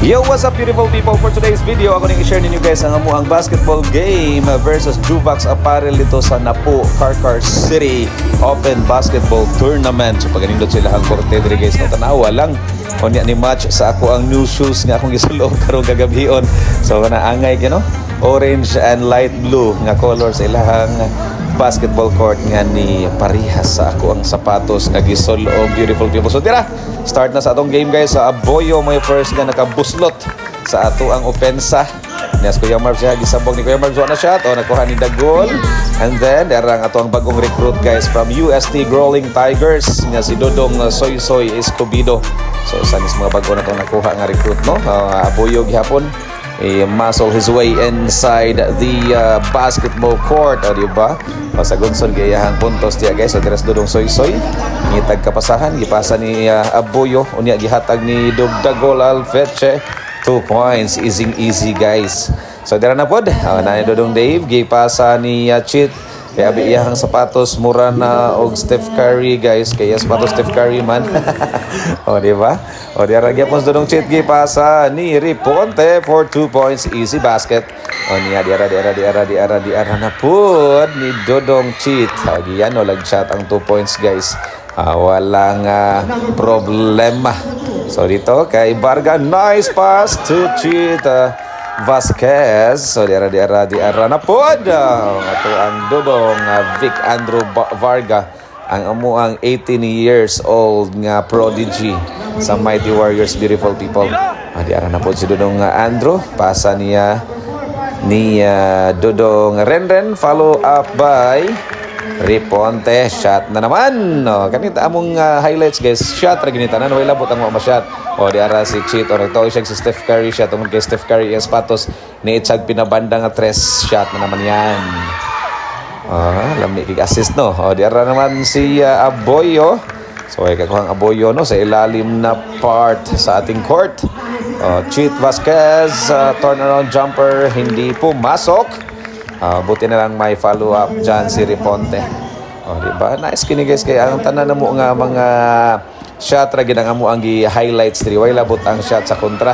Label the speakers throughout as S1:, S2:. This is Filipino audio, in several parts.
S1: Yo, what's up beautiful people? For today's video, ako nang i-share ninyo guys ang amuang basketball game versus Juvax Apparel dito sa Napo, Carcar City Open Basketball Tournament. So paganindot sila ang korte diri guys, no tanawa lang kunya ni match sa ako ang new shoes nga akong gisulod karong gagabhion. So naangay kino orange and light blue nga color sa ilahang basketball court nga ni parihas sa ako ang sapatos nga gisol o beautiful people. So tira, start na sa atong game guys. Sa Aboyo may first nga nakabuslot sa ato ang opensa. Nes Kuya Marv siya gisabog ni Kuya Marv na shot o nakuha ni Dagol. And then darang ato ang bagong recruit guys from UST Growling Tigers nga si Dodong Soy Soy Escobido. So sanis mga bago na itong nakuha nga recruit, no? Aboyo gihapon muscle his way inside the basketball court, o diba? Sa Gonson gayahang puntos diya guys. So deres Dodong Soy Soy ngitag kapasahan gipasa ni Aboyo unya gihatag ni Dagol Alfeche 2 points, easy guys. So dira na pod na ni Dodong Dave gipasa ni Chit kaya abi iyahang sapatos mura na og Steph Curry guys, kaya sapatos Steph Curry man. O diba? O dira gyapon Dodong Chit gipasa ni Riponte for 2 points, easy basket. O niya dira na pod ni Dodong Chit. Giyan o lag shot ang 2 points guys. Walang problema. So dito kay Varga, nice pass to Chit Vasquez. So diara na pod ato ang Dodong Vic Andrew Varga, ang amuang 18 years old nga prodigy sa Mighty Warriors, beautiful people. Diara na pod si Dodong Andrew, pasa niya ni Dodong Renren, follow up by Riponte, shot na naman. Kanita among highlights guys, shot ra ginita na way labot ang mga shot. O diara si Chit o nagtuoy siya si Steph Curry shot tungod kay Steph Curry ang sapatos ni Itzag pinabanda nga 3 shot na naman yan. Lami kig assist, no. O diara naman si Aboyo. So ay kakuhang Aboyo, no, sa ilalim na part sa ating court. Chit Vasquez, turnaround jumper hindi pumasok. Buti na lang may follow up dyan si Riponte. Diba? Nice kini guys, kaya ang tanan na mo nga mga shot ra gid ang amo ang gi-highlights diri, way labot ang shot sa kontra.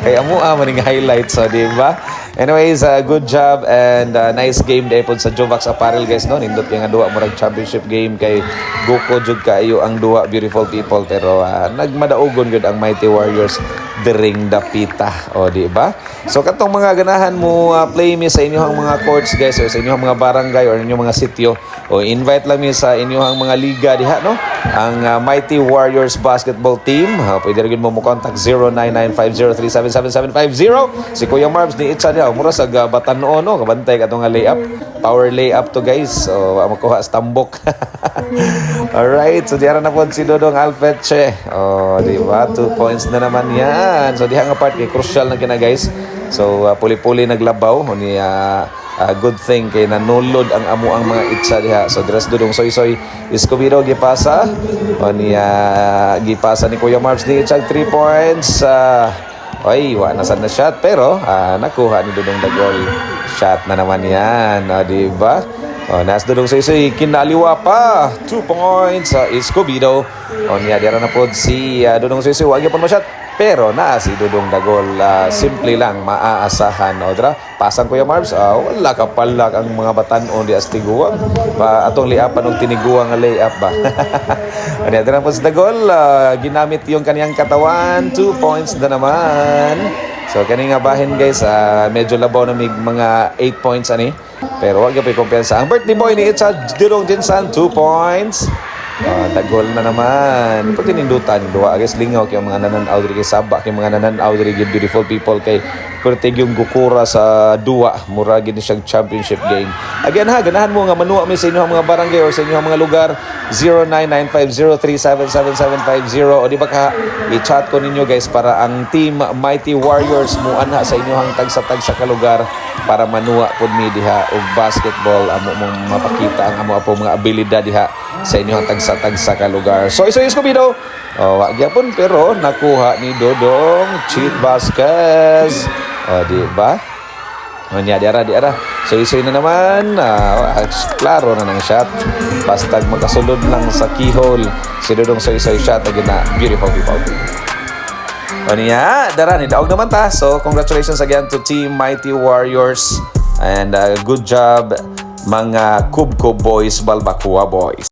S1: Kaya amo maning highlights, so diba? Anyways, good job and nice game day pod sa Juvax Apparel guys, no. Nindot kay nga duwa murag championship game kay Goko jud kaayo ang duwa, beautiful people, pero nagmadaugon gud ang Mighty Warriors diring dapita, o diba? So katong mga ganahan mo play mi sa inyong mga courts guys, o sa inyong mga barangay or inyong mga sitio, o invite lang mi sa inyong mga liga diha, no, ang Mighty Warriors basketball team. Pwede rin mo contact 099503777750. Si Kuya Marbs ni Itza niya mura sa Batanon, no, kabantay katong layup, power layup to guys, so makuha sa tambok. Alright, so diara na po si Dodong Alfeche. Diba, 2 points na naman yan. So diha nga part kay crucial na kina guys. So puli-puli naglabaw ni good thing kay nanulod ang amo ang mga itsa diha. So dress Dodong Soy Soy Escobido gipasa o ni gipasa ni Kuya Marbs ni Itsa 3 points. Oy, wa na sad na shot pero nakuha ni Dodong Dagol. Shot na naman yan, diba? Nas Dodong Soy Soy kinaliwa pa 2 points sa Escobido. Niya dira na pod si Dodong Soy Soy, wagi pa mo shot pero na si Dodong Dagol, simple lang maaasahan. Odra pasang Kuya Marbs, wala ka palak ang mga batan-on di astiguang pa atong liapan og tiniguang nga layup ba. Ani dira po si Dagol, ginamit yung kaniyang katawan, 2 points na naman. So kani nga bahin guys, medyo labaw na mig mga 8 points ani, pero wag gyud kumpiyansa ang birthday boy ni Itza Dodong Jinsan, 2 points. Dagol na naman. Pwede nindutan duwa guys, lingaw kay mga nananaw diri kay Saba, kay mga nananaw diri beautiful people kay kurtig yung gukura sa duwa, mura gid siyang championship game. Again ganahan mo nga manuwa mi sa inyong mga barangay or sa inyong mga lugar, 099503777750, o di ba ka i-chat ko ninyo guys para ang team Mighty Warriors mo anha sa inyong tagsa-tagsa ka lugar para manuwa pod mi diha og basketball, amo mong mapakita ang amo po mga abilidad diha sa inyong tagsa-tagsa ka lugar. So Escobido, wag gyapon pero nakuha ni Dodong Chit Vasquez. Diba? Niya diara. So isoy na naman, klaro na ng shot. Basta makasulod lang sa keyhole si Dodong Soy Soy shot again na beautiful people. O niya, dara, nidaog naman ta. So, congratulations again to Team Mighty Warriors. And good job, mga Kubko Boys, Balbakua Boys.